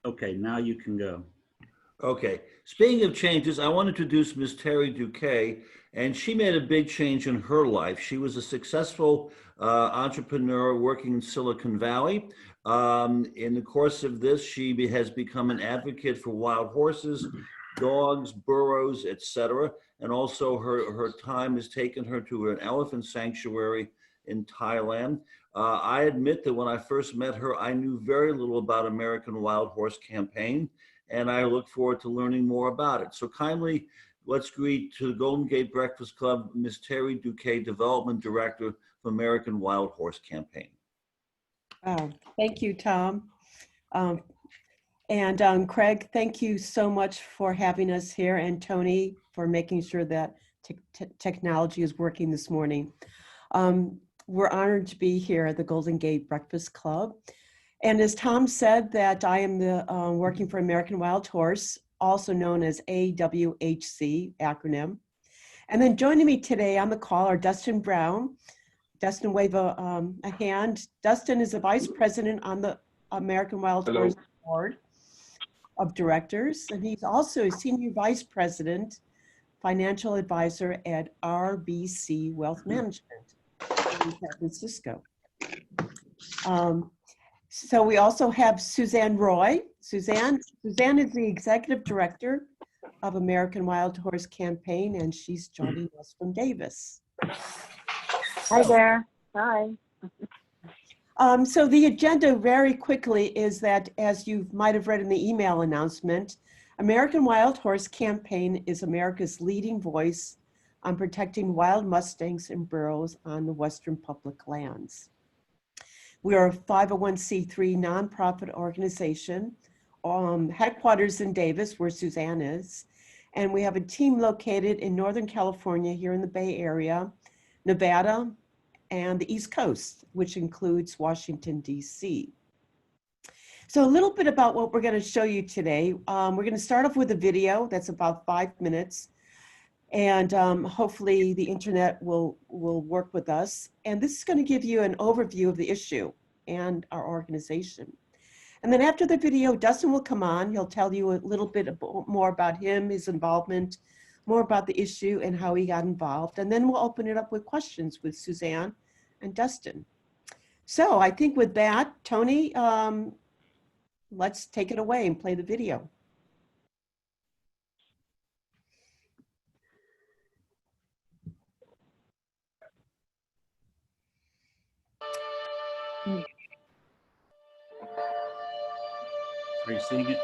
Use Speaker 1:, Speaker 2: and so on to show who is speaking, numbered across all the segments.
Speaker 1: Okay, now you can go.
Speaker 2: Okay. Speaking of changes, I want to introduce Ms. Terri Ducay, and she made a big change in her life. She was a successful entrepreneur working in Silicon Valley. In the course of this, she has become an advocate for wild horses, dogs, burros, etc. And also her time has taken her to an elephant sanctuary in Thailand. I admit that when I first met her, I knew very little about American Wild Horse Campaign, and I look forward to learning more about it. So kindly, let's greet to the Golden Gate Breakfast Club, Ms. Terri Ducay, Development Director for American Wild Horse Campaign.
Speaker 3: Oh, thank you, Tom. Craig, thank you so much for having us here, and Tony for making sure that technology is working this morning. We're honored to be here at the Golden Gate Breakfast Club. And as Tom said, that I am working for American Wild Horse, also known as AWHC acronym. And then joining me today on the call are Dustin Brown. Dustin, wave a hand. Dustin is the Vice President on the American Wild Horse Board of Directors, and he's also a Senior Vice President, Financial Advisor at RBC Wealth Management in San Francisco. So we also have Suzanne Roy. Suzanne is the Executive Director of American Wild Horse Campaign, and she's joining us from Davis.
Speaker 4: Hi there. Hi.
Speaker 3: So the agenda very quickly is that, as you might have read in the email announcement, American Wild Horse Campaign is America's leading voice on protecting wild Mustangs and burros on the Western public lands. We are a 501c3 nonprofit organization, headquarters in Davis, where Suzanne is, and we have a team located in Northern California, here in the Bay Area, Nevada, and the East Coast, which includes Washington, D.C. So a little bit about what we're going to show you today. We're going to start off with a video that's about 5 minutes, and hopefully the internet will work with us. And this is going to give you an overview of the issue and our organization. And then after the video, Dustin will come on. He'll tell you a little bit more about him, his involvement, more about the issue and how he got involved. And then we'll open it up with questions with Suzanne and Dustin. So I think with that, Tony, let's take it away and play the video.
Speaker 1: Are you seeing it?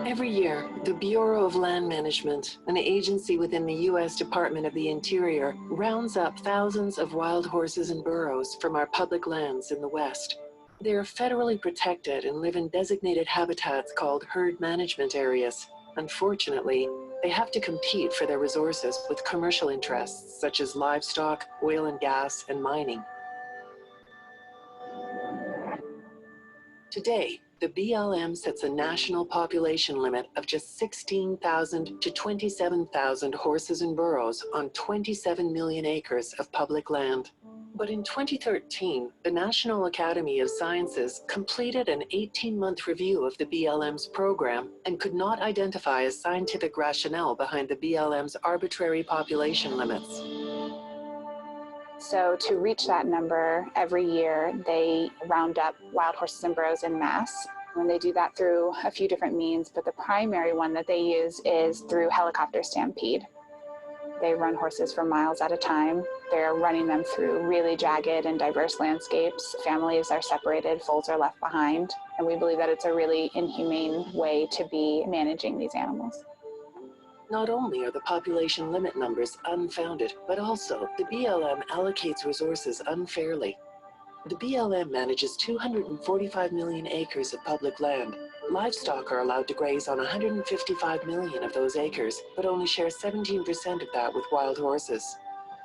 Speaker 5: Every year, the Bureau of Land Management, an agency within the U.S. Department of the Interior, rounds up thousands of wild horses and burros from our public lands in the West. They are federally protected and live in designated habitats called herd management areas. Unfortunately, they have to compete for their resources with commercial interests such as livestock, oil and gas, and mining. Today, the BLM sets a national population limit of just 16,000 to 27,000 horses and burros on 27 million acres of public land. But in 2013, the National Academy of Sciences completed an 18-month review of the BLM's program and could not identify a scientific rationale behind the BLM's arbitrary population limits.
Speaker 4: So to reach that number, every year they round up wild horses and burros en masse. And they do that through a few different means, but the primary one that they use is through helicopter stampede. They run horses for miles at a time. They're running them through really jagged and diverse landscapes. Families are separated, foals are left behind. And we believe that it's a really inhumane way to be managing these animals.
Speaker 5: Not only are the population limit numbers unfounded, but also the BLM allocates resources unfairly. The BLM manages 245 million acres of public land. Livestock are allowed to graze on 155 million of those acres, but only share 17% of that with wild horses.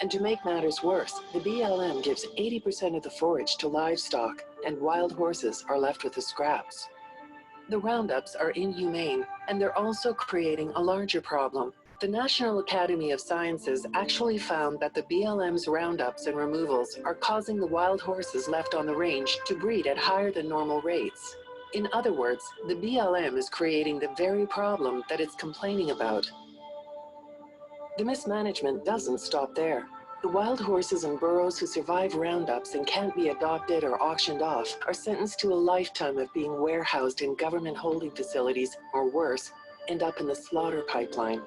Speaker 5: And to make matters worse, the BLM gives 80% of the forage to livestock, and wild horses are left with the scraps. The roundups are inhumane, and they're also creating a larger problem. The National Academy of Sciences actually found that the BLM's roundups and removals are causing the wild horses left on the range to breed at higher than normal rates. In other words, the BLM is creating the very problem that it's complaining about. The mismanagement doesn't stop there. The wild horses and burros who survive roundups and can't be adopted or auctioned off are sentenced to a lifetime of being warehoused in government holding facilities, or worse, end up in the slaughter pipeline.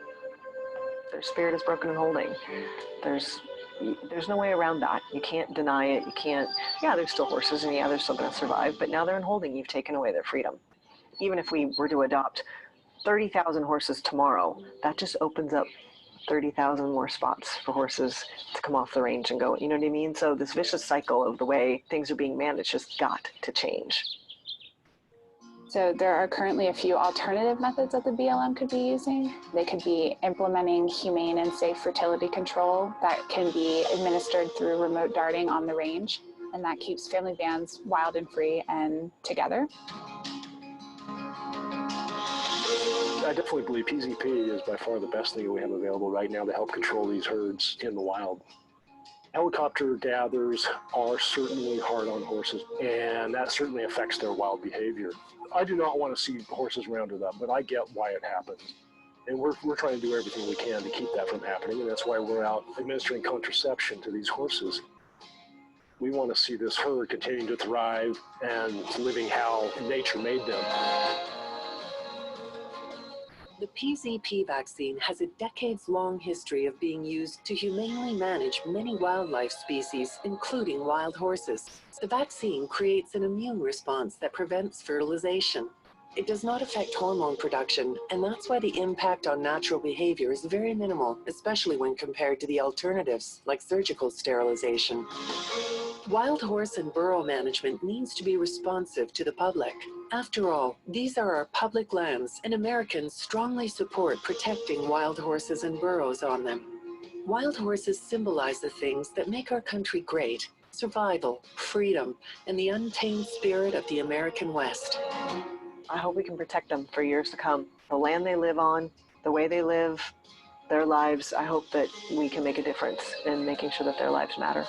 Speaker 6: Their spirit is broken in holding. There's no way around that. You can't deny it. You can't, yeah, there's still horses and yeah, they're still gonna survive, but now they're in holding. You've taken away their freedom. Even if we were to adopt 30,000 horses tomorrow, that just opens up 30,000 more spots for horses to come off the range and go, you know what I mean? So this vicious cycle of the way things are being managed has got to change.
Speaker 4: So there are currently a few alternative methods that the BLM could be using. They could be implementing humane and safe fertility control that can be administered through remote darting on the range, and that keeps family bands wild and free and together.
Speaker 7: I definitely believe PZP is by far the best thing that we have available right now to help control these herds in the wild. Helicopter gathers are certainly hard on horses, and that certainly affects their wild behavior. I do not want to see horses rounded up, but I get why it happens. And we're trying to do everything we can to keep that from happening, and that's why we're out administering contraception to these horses. We want to see this herd continuing to thrive and living how nature made them.
Speaker 5: The PZP vaccine has a decades-long history of being used to humanely manage many wildlife species, including wild horses. The vaccine creates an immune response that prevents fertilization. It does not affect hormone production, and that's why the impact on natural behavior is very minimal, especially when compared to the alternatives, like surgical sterilization. Wild horse and burro management needs to be responsive to the public. After all, these are our public lands, and Americans strongly support protecting wild horses and burros on them. Wild horses symbolize the things that make our country great: survival, freedom, and the untamed spirit of the American West.
Speaker 6: I hope we can protect them for years to come. The land they live on, the way they live, their lives, I hope that we can make a difference in making sure that their lives matter.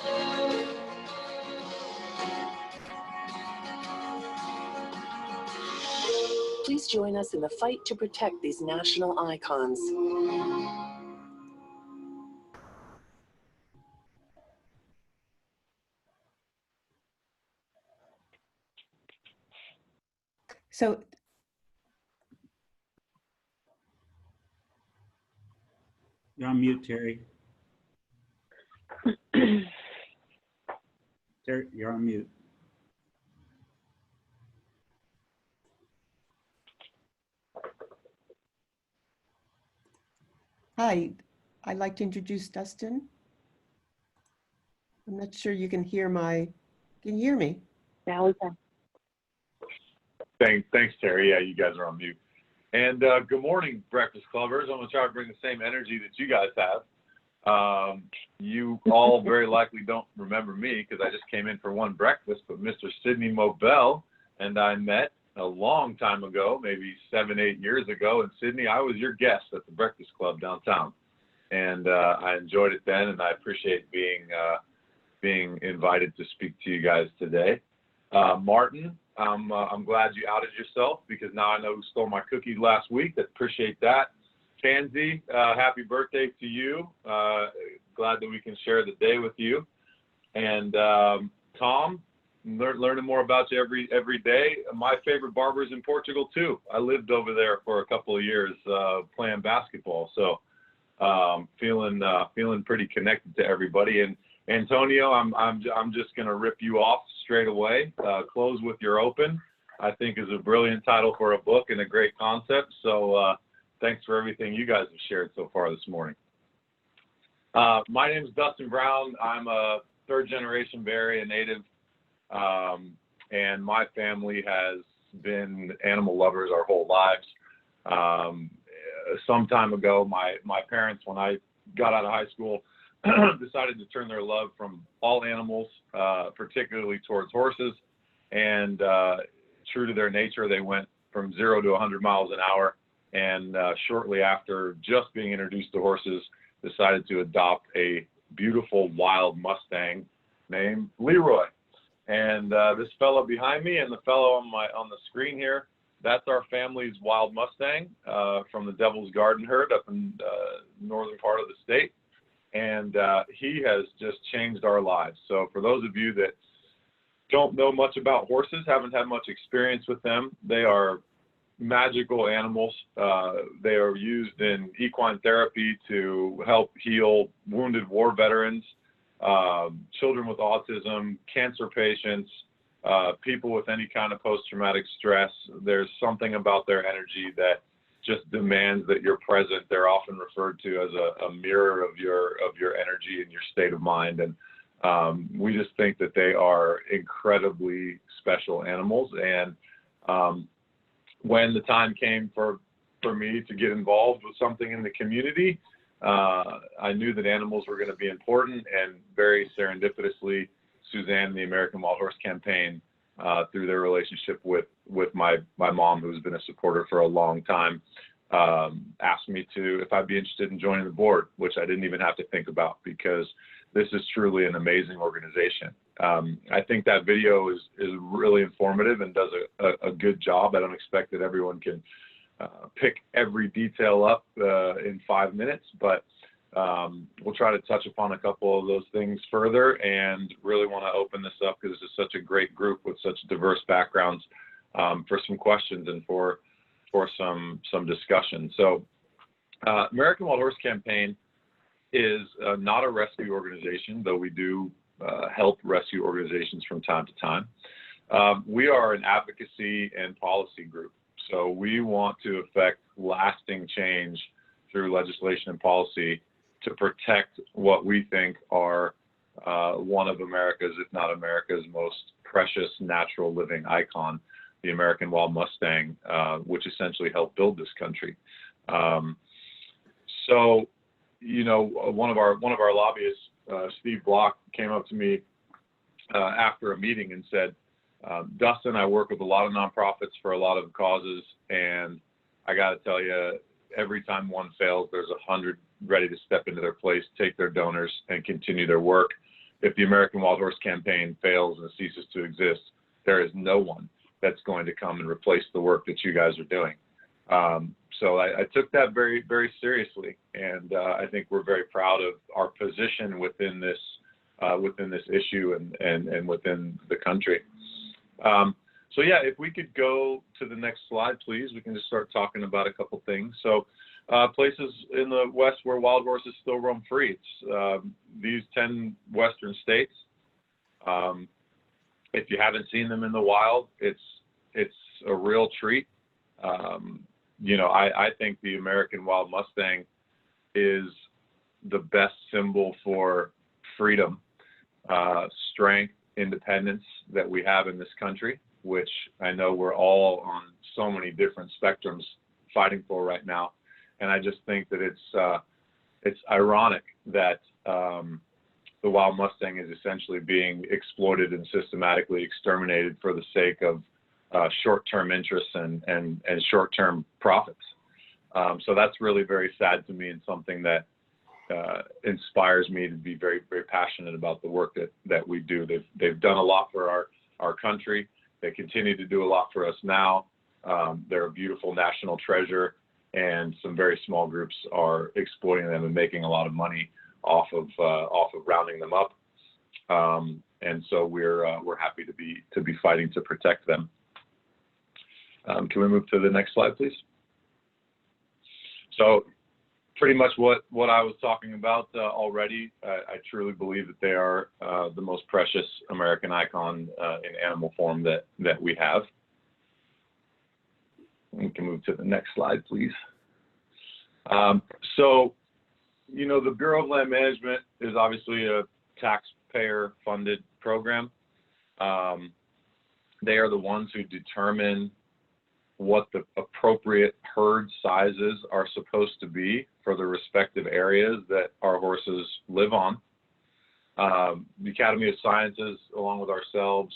Speaker 5: Please join us in the fight to protect these national icons.
Speaker 3: So
Speaker 1: You're on mute, Terry. Terry, you're on mute.
Speaker 3: hi, I'd like to introduce Dustin. I'm not sure you can hear can you hear me?
Speaker 6: Now we can.
Speaker 8: Thanks, Terry. Yeah, you guys are on mute. And good morning, Breakfast Clubbers. I'm going to try to bring the same energy that you guys have. You all very likely don't remember me because I just came in for one breakfast, but Mr. Sidney Mobell and I met a long time ago, maybe 7, 8 years ago. And Sidney, I was your guest at the Breakfast Club downtown. And I enjoyed it then, and I appreciate being invited to speak to you guys today. Martin, I'm glad you outed yourself because now I know who stole my cookies last week. I appreciate that. Pansy, happy birthday to you. Glad that we can share the day with you. And Tom, learning more about you every day. My favorite barber is in Portugal too. I lived over there for a couple of years playing basketball. So feeling pretty connected to everybody. And Antonio, I'm just gonna rip you off straight away. Close with Your Open, I think, is a brilliant title for a book and a great concept. So thanks for everything you guys have shared so far this morning. My name is Dustin Brown. I'm a third-generation Bay Area native, and my family has been animal lovers our whole lives. Some time ago, my parents, when I got out of high school, decided to turn their love from all animals, particularly towards horses, and true to their nature, they went from 0 to 100 miles an hour and shortly after just being introduced to horses, decided to adopt a beautiful wild Mustang named Leroy. And this fellow behind me and the fellow on the screen here, that's our family's wild Mustang from the Devil's Garden herd up in northern part of the state. And he has just changed our lives. So for those of you that don't know much about horses, haven't had much experience with them, they are magical animals. They are used in equine therapy to help heal wounded war veterans, children with autism, cancer patients, people with any kind of post-traumatic stress. There's something about their energy that just demands that you're present. They're often referred to as a mirror of your energy and your state of mind. And we just think that they are incredibly special animals. And when the time came for me to get involved with something in the community, I knew that animals were going to be important, and very serendipitously, Suzanne and the American Wild Horse Campaign, through their relationship with my mom, who's been a supporter for a long time, asked me if I'd be interested in joining the board, which I didn't even have to think about, because this is truly an amazing organization. I think that video is really informative and does a good job. I don't expect that everyone can pick every detail up in 5 minutes, but we'll try to touch upon a couple of those things further, and really want to open this up because this is such a great group with such diverse backgrounds, for some questions and for some discussion. So American Wild Horse Campaign is not a rescue organization, though we do help rescue organizations from time to time. We are an advocacy and policy group. So we want to affect lasting change through legislation and policy to protect what we think are one of America's, if not America's, most precious natural living icon, the American Wild Mustang, which essentially helped build this country. So, you know, one of our lobbyists, Steve Block, came up to me after a meeting and said, Dustin, I work with a lot of nonprofits for a lot of causes, and I got to tell you, every time one fails, there's 100 ready to step into their place, take their donors, and continue their work. If the American Wild Horse Campaign fails and ceases to exist, there is no one that's going to come and replace the work that you guys are doing. So I took that very, very seriously, and I think we're very proud of our position within this issue and within the country. So yeah, if we could go to the next slide, please, we can just start talking about a couple things. So places in the West where wild horses still roam free, it's these 10 Western states. If you haven't seen them in the wild, it's a real treat. You know, I think the American Wild Mustang is the best symbol for freedom, strength, independence that we have in this country, which I know we're all on so many different spectrums fighting for right now. And I just think that it's ironic that the wild Mustang is essentially being exploited and systematically exterminated for the sake of short-term interests and short-term profits. So that's really very sad to me, and something that inspires me to be very, very passionate about the work that we do. They've done a lot for our country. They continue to do a lot for us now. They're a beautiful national treasure, and some very small groups are exploiting them and making a lot of money off of rounding them up. And so we're happy to be fighting to protect them. Can we move to the next slide, please? So pretty much what I was talking about already. I truly believe that they are the most precious American icon in animal form that we have. We can move to the next slide, please. So, you know, the Bureau of Land Management is obviously a taxpayer-funded program. They are the ones who determine what the appropriate herd sizes are supposed to be for the respective areas that our horses live on. The Academy of Sciences, along with ourselves,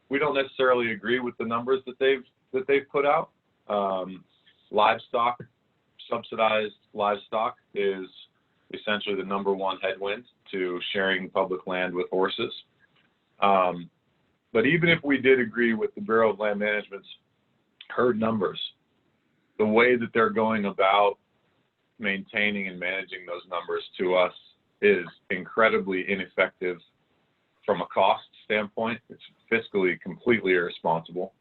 Speaker 8: we don't necessarily agree with the numbers that they've put out. livestock, subsidized livestock is essentially the #1 headwind to sharing public land with horses. But even if we did agree with the Bureau of Land Management's herd numbers, the way that they're going about maintaining and managing those numbers to us is incredibly ineffective from a cost standpoint. It's fiscally completely irresponsible.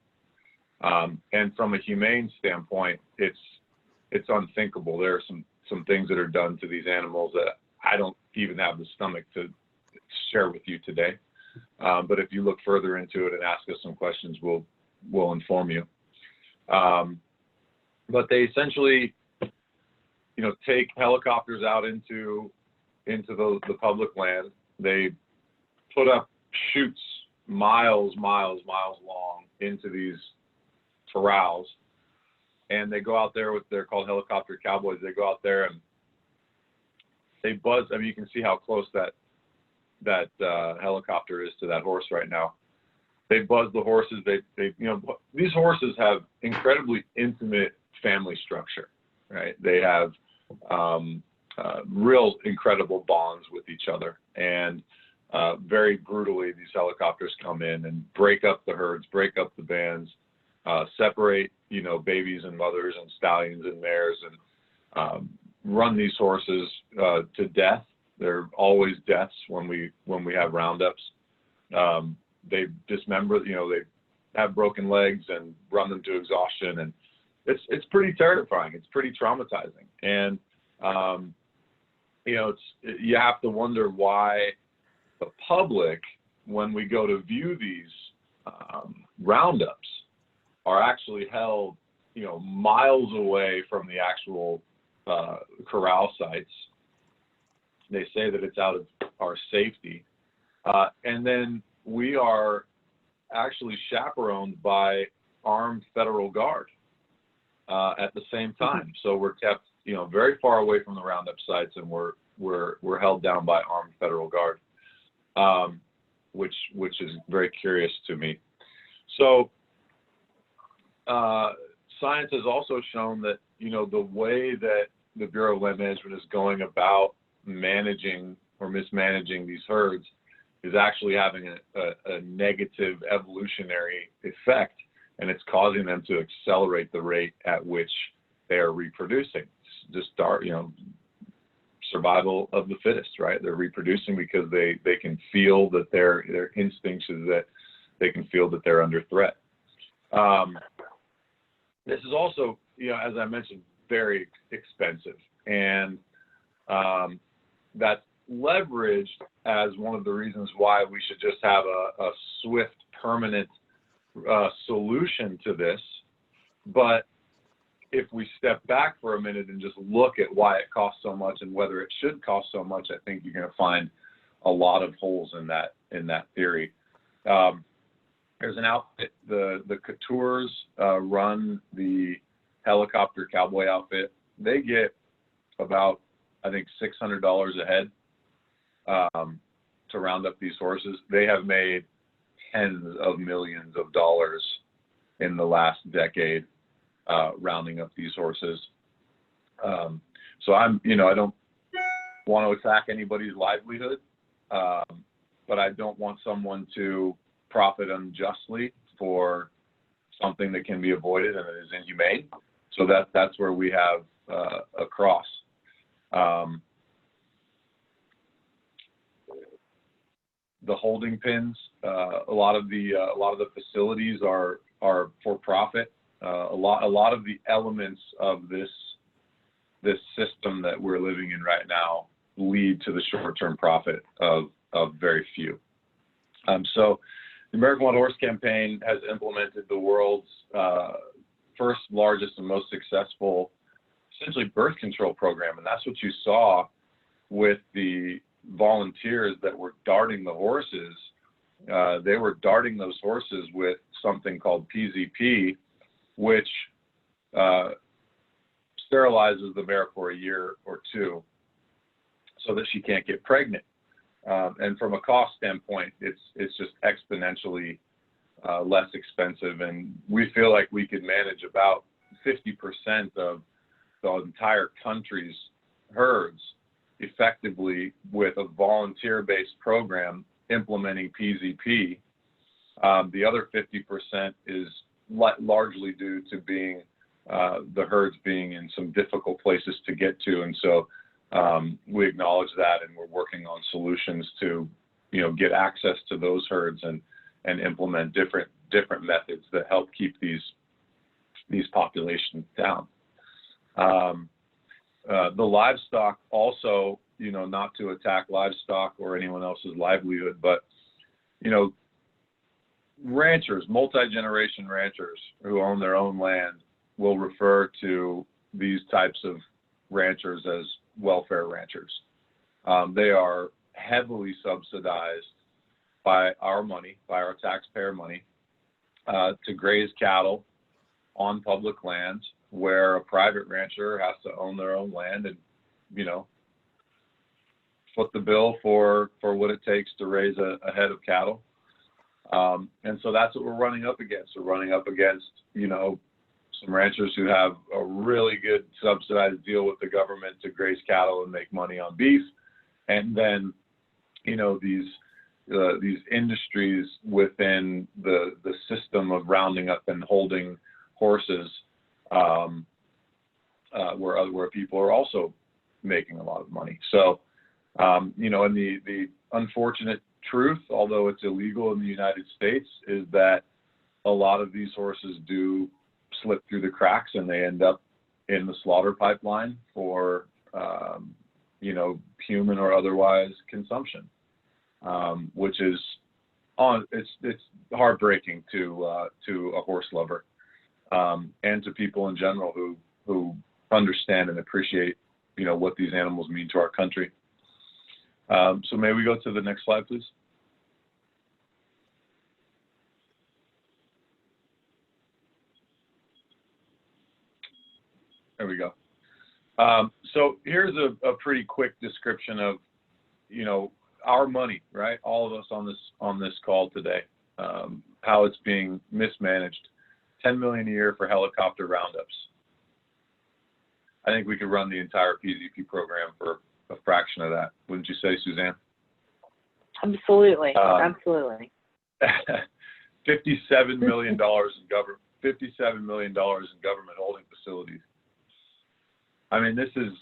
Speaker 8: And from a humane standpoint, it's unthinkable. There are some things that are done to these animals that I don't even have the stomach to share with you today. But if you look further into it and ask us some questions, we'll inform you. But they essentially, take helicopters out into the public land. They put up chutes miles long into these corrals, and they go out there they're called helicopter cowboys. They go out there and they buzz. I mean, you can see how close that helicopter is to that horse right now. They buzz the horses. These horses have incredibly intimate family structure, right? They have real incredible bonds with each other, and very brutally, these helicopters come in and break up the herds, break up the bands, separate, babies and mothers and stallions and mares, and run these horses to death. They're always deaths when we have roundups. They dismember, they have broken legs and run them to exhaustion, and it's pretty terrifying. It's pretty traumatizing, and you have to wonder why the public, when we go to view these roundups, are actually held, miles away from the actual corral sites. They say that it's out of our safety. And then we are actually chaperoned by armed federal guard at the same time. So we're kept, very far away from the roundup sites, and we're held down by armed federal guard, which is very curious to me. So science has also shown that, the way that the Bureau of Land Management is going about managing or mismanaging these herds is actually having a negative evolutionary effect, and it's causing them to accelerate the rate at which they are reproducing. It's just survival of the fittest, right? They're reproducing because they can feel that their instincts is that they can feel that they're under threat. This is also, as I mentioned, very expensive, and that's leveraged as one of the reasons why we should just have a swift, permanent solution to this. But if we step back for a minute and just look at why it costs so much and whether it should cost so much, I think you're going to find a lot of holes in that theory. There's an outfit, the Coutures run the helicopter cowboy outfit. They get about, I think, $600 a head to round up these horses. They have made tens of millions of dollars in the last decade rounding up these horses. So I don't want to attack anybody's livelihood, but I don't want someone to profit unjustly for something that can be avoided and it is inhumane. So that's where we have a cross. The holding pens, a lot of the facilities are for profit. A lot of the elements of this system that we're living in right now lead to the short-term profit of very few. So the American Wild Horse Campaign has implemented the world's first, largest, and most successful, essentially, birth control program. And that's what you saw with the volunteers that were darting the horses. They were darting those horses with something called PZP, which sterilizes the mare for a year or two so that she can't get pregnant. And from a cost standpoint, it's just exponentially less expensive. And we feel like we could manage about 50% of the entire country's herds effectively with a volunteer-based program implementing PZP. The other 50% is largely due to being the herds being in some difficult places to get to, and so we acknowledge that, and we're working on solutions to, get access to those herds and implement different methods that help keep these populations down. The livestock also, not to attack livestock or anyone else's livelihood, but ranchers, multi-generation ranchers who own their own land will refer to these types of ranchers as welfare ranchers. They are heavily subsidized by our money, by our taxpayer money, to graze cattle on public lands where a private rancher has to own their own land and, foot the bill for what it takes to raise a head of cattle. And so that's what we're running up against. We're running up against, some ranchers who have a really good subsidized deal with the government to graze cattle and make money on beef. And then, these industries within the system of rounding up and holding horses, where people are also making a lot of money. So, and the unfortunate truth, although it's illegal in the United States, is that a lot of these horses do slip through the cracks and they end up in the slaughter pipeline for, human or otherwise consumption, which is it's heartbreaking to a horse lover, and to people in general who understand and appreciate, what these animals mean to our country. So may we go to the next slide, please? There we go. So here's a pretty quick description of, our money, right? All of us on this call today, how it's being mismanaged. $10 million a year for helicopter roundups. I think we could run the entire PZP program for a fraction of that, wouldn't you say, Suzanne?
Speaker 9: Absolutely, absolutely.
Speaker 8: $57 million in government. $57 million in government holding facilities. I mean, this is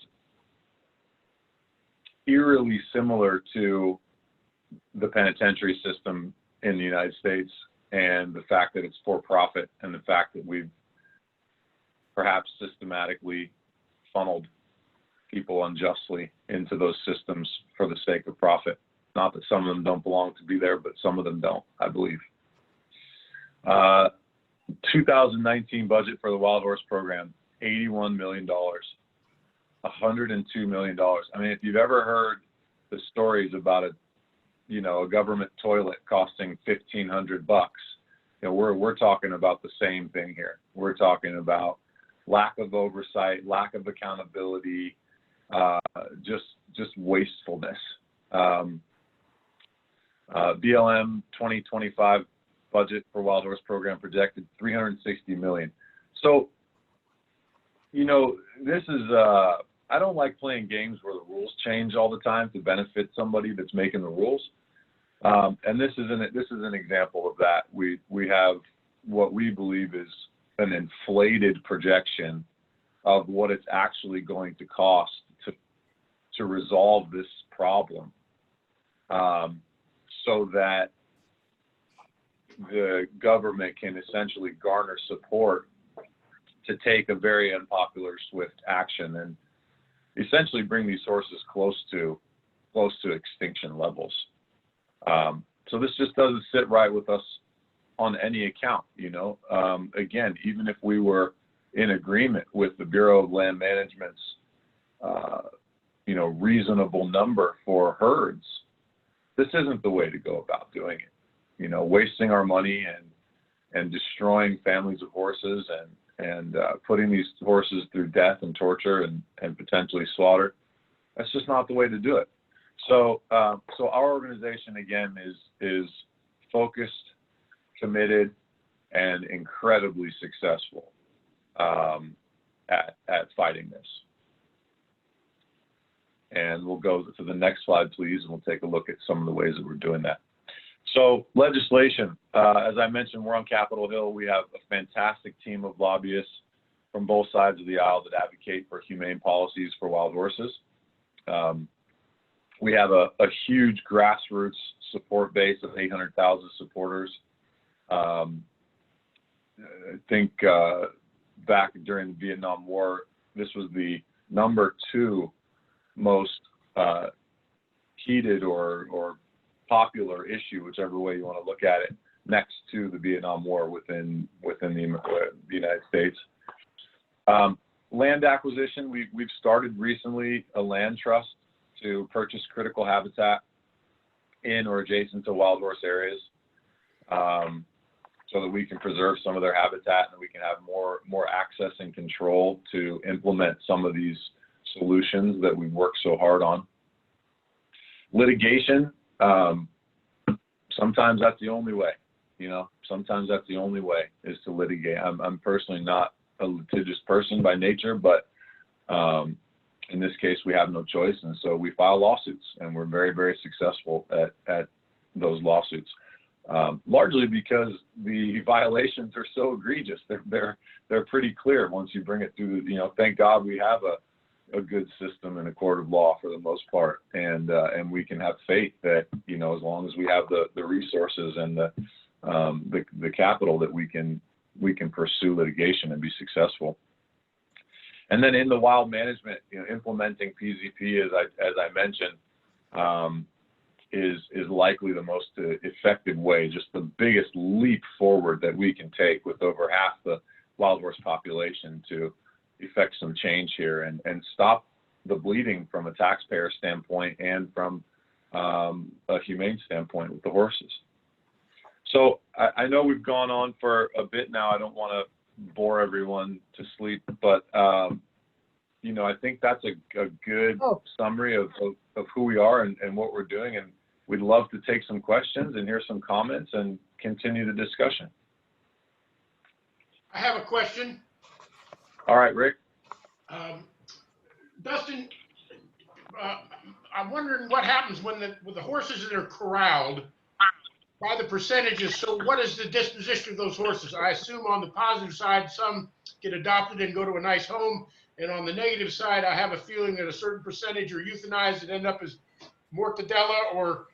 Speaker 8: eerily similar to the penitentiary system in the United States, and the fact that it's for profit, and the fact that we've perhaps systematically funneled people unjustly into those systems for the sake of profit. Not that some of them don't belong to be there, but some of them don't, I believe. 2019 budget for the wild horse program, $81 million. $102 million. I mean, if you've ever heard the stories about a government toilet costing $1,500, we're talking about the same thing here. We're talking about lack of oversight, lack of accountability, just wastefulness. BLM 2025 budget for wild horse program projected $360 million. So, this is, I don't like playing games where the rules change all the time to benefit somebody that's making the rules. And this is an example of that. We have what we believe is an inflated projection of what it's actually going to cost to resolve this problem, so that the government can essentially garner support to take a very unpopular, swift action and essentially bring these horses close to extinction levels. So this just doesn't sit right with us on any account. Again, even if we were in agreement with the Bureau of Land Management's reasonable number for herds, this isn't the way to go about doing it. Wasting our money and destroying families of horses and putting these horses through death and torture and potentially slaughter. That's just not the way to do it. So our organization, again, is focused, committed, and incredibly successful. at fighting this. And we'll go to the next slide, please, and we'll take a look at some of the ways that we're doing that. So legislation, as I mentioned, we're on Capitol Hill. We have a fantastic team of lobbyists from both sides of the aisle that advocate for humane policies for wild horses. We have a huge grassroots support base of 800,000 supporters. I think back during the Vietnam War, this was the #2 most heated or popular issue, whichever way you want to look at it, next to the Vietnam War within the United States. Land acquisition, we've started recently a land trust to purchase critical habitat in or adjacent to wild horse areas, so that we can preserve some of their habitat and we can have more access and control to implement some of these solutions that we work so hard on. Litigation, sometimes that's the only way, sometimes that's the only way is to litigate. I'm personally not a litigious person by nature, but in this case, we have no choice. And so we file lawsuits, and we're very, very successful at those lawsuits, largely because the violations are so egregious. They're pretty clear once you bring it through, thank God we have a good system and a court of law for the most part. And we can have faith that, as long as we have the resources and the capital, that we can pursue litigation and be successful. And then in the wild management, implementing PZP, as I mentioned, is likely the most effective way, just the biggest leap forward that we can take with over half the wild horse population to effect some change here and stop the bleeding from a taxpayer standpoint and from a humane standpoint with the horses. So I know we've gone on for a bit now. I don't want to bore everyone to sleep, but I think that's a good summary of who we are and what we're doing, and we'd love to take some questions and hear some comments and continue the discussion.
Speaker 10: I have a question.
Speaker 8: All right, Rick.
Speaker 10: Dustin, I'm wondering what happens with the horses that are corralled by the percentages. So what is the disposition of those horses? I assume on the positive side, some get adopted and go to a nice home. And on the negative side, I have a feeling that a certain percentage are euthanized and end up as mortadella, or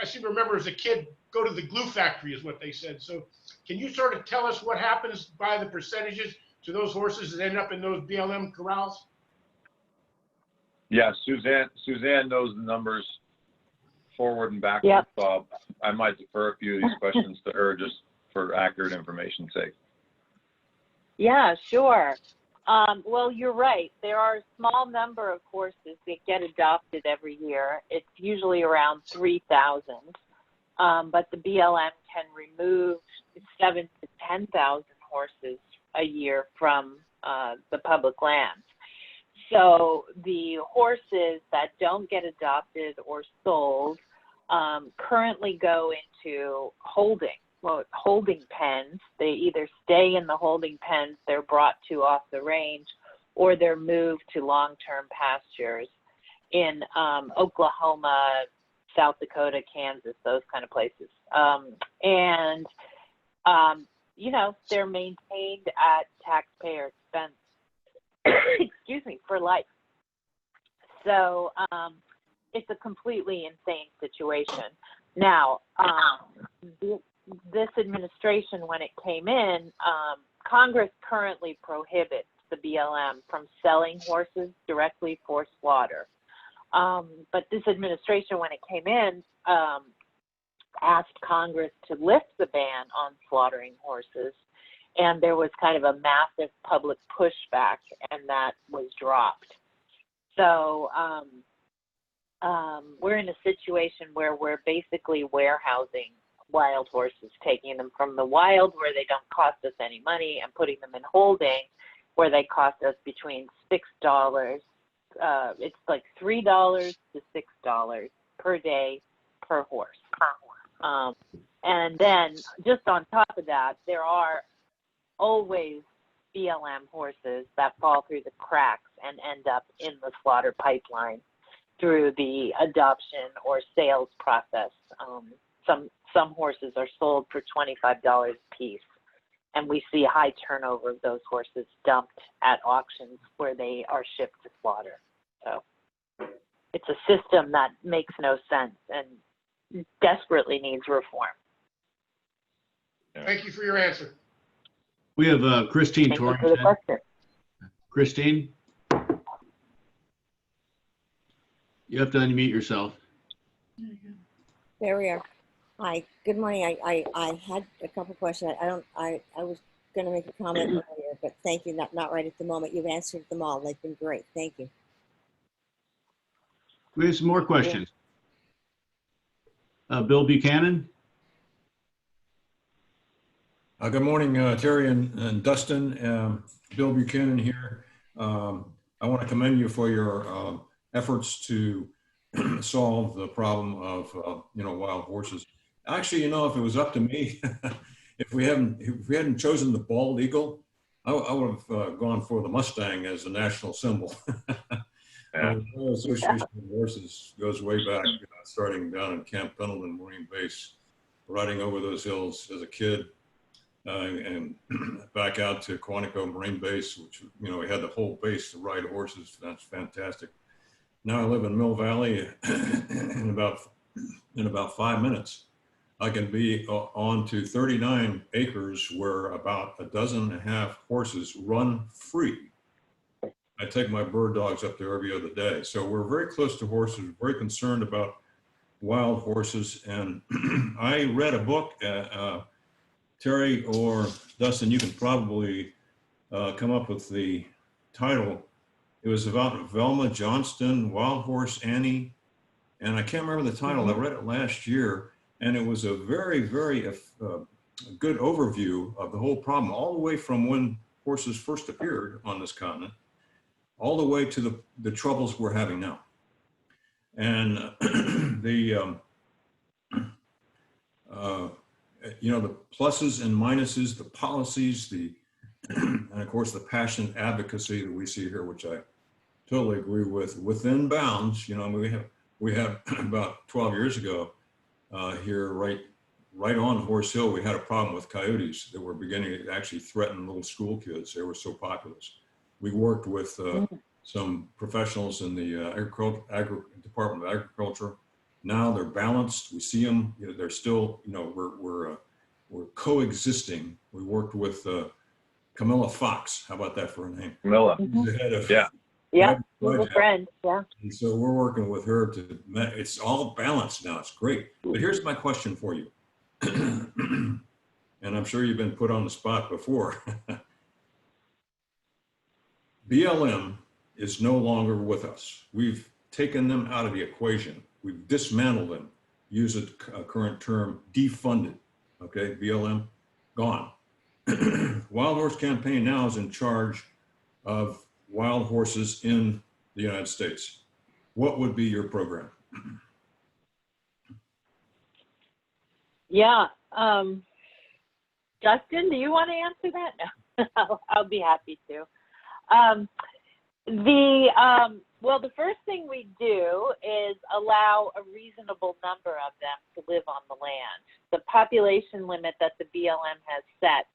Speaker 10: I seem to remember as a kid, go to the glue factory is what they said. So can you sort of tell us what happens by the percentages to those horses that end up in those BLM corrals?
Speaker 8: Yeah, Suzanne knows the numbers forward and backwards.
Speaker 9: Yep.
Speaker 8: So I might defer a few of these questions to her just for accurate information's sake.
Speaker 9: Yeah, sure. Well, you're right. There are a small number of horses that get adopted every year. It's usually around 3,000. But the BLM can remove 7,000 to 10,000 horses a year from the public lands. So the horses that don't get adopted or sold currently go into holding pens. They either stay in the holding pens they're brought to off the range, or they're moved to long-term pastures in Oklahoma, South Dakota, Kansas, those kind of places. They're maintained at taxpayer expense, excuse me, for life. So it's a completely insane situation. Now, this administration, when it came in, Congress currently prohibits the BLM from selling horses directly for slaughter. But this administration, when it came in, asked Congress to lift the ban on slaughtering horses, and there was kind of a massive public pushback, and that was dropped. So we're in a situation where we're basically warehousing wild horses, taking them from the wild where they don't cost us any money and putting them in holding where they cost us between $6. It's like $3 to $6 per day per horse. And then just on top of that, there are always BLM horses that fall through the cracks and end up in the slaughter pipeline through the adoption or sales process. Some horses are sold for $25 a piece, and we see a high turnover of those horses dumped at auctions where they are shipped to slaughter. So it's a system that makes no sense and desperately needs reform.
Speaker 10: Thank you for your answer.
Speaker 11: We have Christine
Speaker 9: Thank you for the
Speaker 11: Torrington.
Speaker 9: question.
Speaker 11: Christine? You have to unmute yourself.
Speaker 12: There we are. Hi, good morning. I had a couple questions. I was going to make a comment earlier, but thank you. Not right at the moment. You've answered them all. They've been great. Thank you.
Speaker 11: We have some more questions. Bill Buchanan?
Speaker 13: Good morning, Terry and Dustin. Bill Buchanan here. I want to commend you for your efforts to solve the problem of wild horses. Actually, if it was up to me, if we hadn't chosen the bald eagle, I would have gone for the Mustang as the national symbol. The Association of Horses goes way back, starting down in Camp Pendleton Marine Base, riding over those hills as a kid. And back out to Quantico Marine Base, which, we had the whole base to ride horses. That's fantastic. Now I live in Mill Valley. In about 5 minutes, I can be on to 39 acres where about 12.5 horses run free. I take my bird dogs up there every other day. So we're very close to horses, very concerned about wild horses. And I read a book, Terry or Dustin, you can probably come up with the title. It was about Velma Johnston, Wild Horse Annie, and I can't remember the title. I read it last year, and it was a very, very good overview of the whole problem, all the way from when horses first appeared on this continent, all the way to the troubles we're having now. And the pluses and minuses, the policies, and of course the passionate advocacy that we see here, which I totally agree with, within bounds. We had about 12 years ago here, right on Horse Hill, we had a problem with coyotes that were beginning to actually threaten little school kids. They were so populous. We worked with some professionals in the Department of Agriculture. Now they're balanced. We see them. They're still. We're coexisting. We worked with Camilla Fox. How about that for a name?
Speaker 8: Camilla.
Speaker 13: The head of,
Speaker 9: Yeah, she's a friend. Yeah.
Speaker 13: And so we're working with her to. It's all balanced now. It's great. But here's my question for you, and I'm sure you've been put on the spot before. BLM is no longer with us. We've taken them out of the equation. We've dismantled them, use a current term, defunded, okay? BLM, gone. Wild Horse Campaign now is in charge of wild horses in the United States. What would be your program?
Speaker 9: Yeah. Justin, do you want to answer that? No, I'll be happy to. Well, the first thing we do is allow a reasonable number of them to live on the land. The population limit that the BLM has set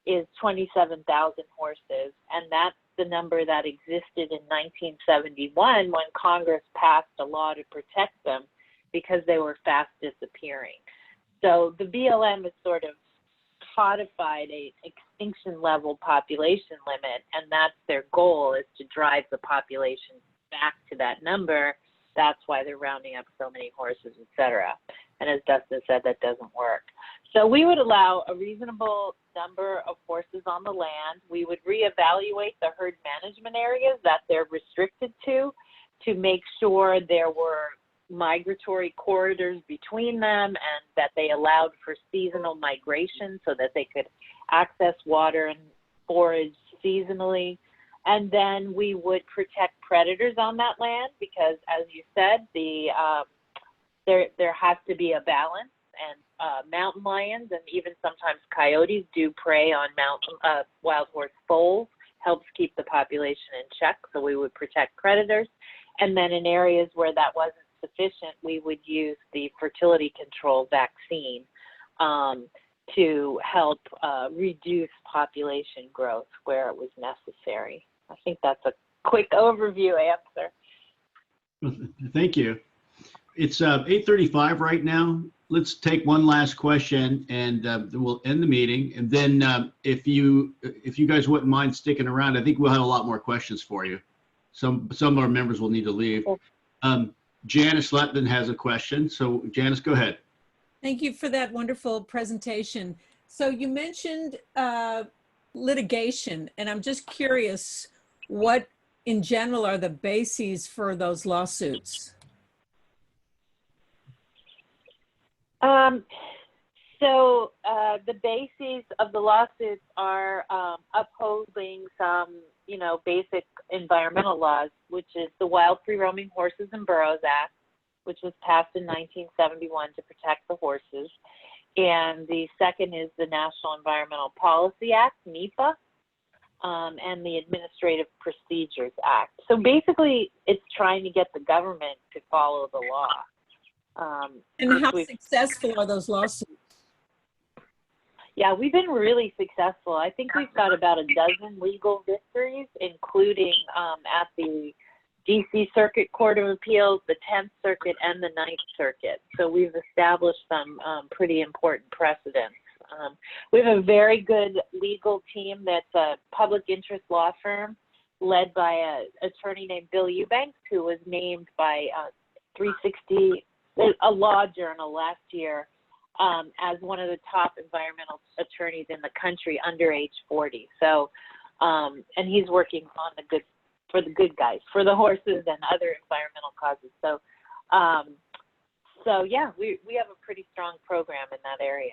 Speaker 9: is 27,000 horses, and that's the number that existed in 1971 when Congress passed a law to protect them because they were fast disappearing. So the BLM has sort of codified a extinction level population limit, and that's their goal, is to drive the population back to that number. That's why they're rounding up so many horses, etc. And as Dustin said, that doesn't work. So we would allow a reasonable number of horses on the land. We would reevaluate the herd management areas that they're restricted to make sure there were migratory corridors between them and that they allowed for seasonal migration so that they could access water and forage seasonally. And then we would protect predators on that land because, as you said, there has to be a balance, and mountain lions and even sometimes coyotes do prey on wild horse foals, helps keep the population in check, so we would protect predators. And then in areas where that wasn't sufficient, we would use the fertility control vaccine to help reduce population growth where it was necessary. I think that's a quick overview answer.
Speaker 11: Thank you. It's 8:35 right now. Let's take one last question and then we'll end the meeting. And then if you guys wouldn't mind sticking around, I think we'll have a lot more questions for you. Some of our members will need to leave. Janice Letman has a question. So Janice, go ahead.
Speaker 14: Thank you for that wonderful presentation. So you mentioned litigation, and I'm just curious, what in general are the bases for those lawsuits?
Speaker 9: So the bases of the lawsuits are upholding some, basic environmental laws, which is the Wild Free Roaming Horses and Burros Act, which was passed in 1971 to protect the horses. And the second is the National Environmental Policy Act, NEPA, and the Administrative Procedures Act. So basically, it's trying to get the government to follow the law.
Speaker 14: And how successful are those lawsuits?
Speaker 9: Yeah, we've been really successful. I think we've got about a dozen legal victories, including at the DC Circuit Court of Appeals, the 10th Circuit, and the 9th Circuit. So we've established some pretty important precedents. We have a very good legal team that's a public interest law firm led by an attorney named Bill Eubanks, who was named by 360, a law journal last year, as one of the top environmental attorneys in the country under age 40. So, and he's working on for the good guys, for the horses and other environmental causes. So, so yeah, we have a pretty strong program in that area.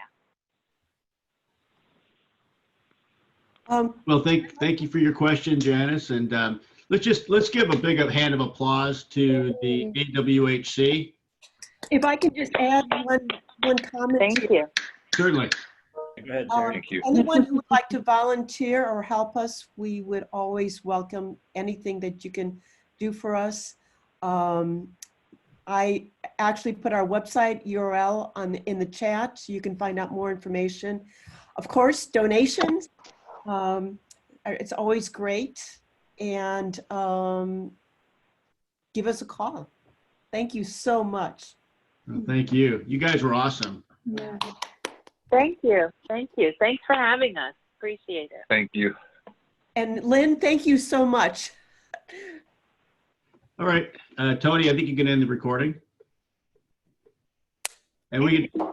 Speaker 11: Well, thank you for your question, Janice. And let's give a big hand of applause to the AWHC.
Speaker 3: If I could just add one comment.
Speaker 9: Thank you.
Speaker 11: Certainly.
Speaker 1: Go ahead, Terry.
Speaker 8: Thank you.
Speaker 3: Anyone who would like to volunteer or help us, we would always welcome anything that you can do for us. I actually put our website URL in the chat so you can find out more information. Of course, donations. It's always great. And give us a call. Thank you so much.
Speaker 11: Well, thank you. You guys were awesome.
Speaker 3: Yeah.
Speaker 9: Thank you. Thank you. Thanks for having us. Appreciate it.
Speaker 8: Thank you.
Speaker 3: And Lynn, thank you so much.
Speaker 11: All right, Tony, I think you can end the recording. And we can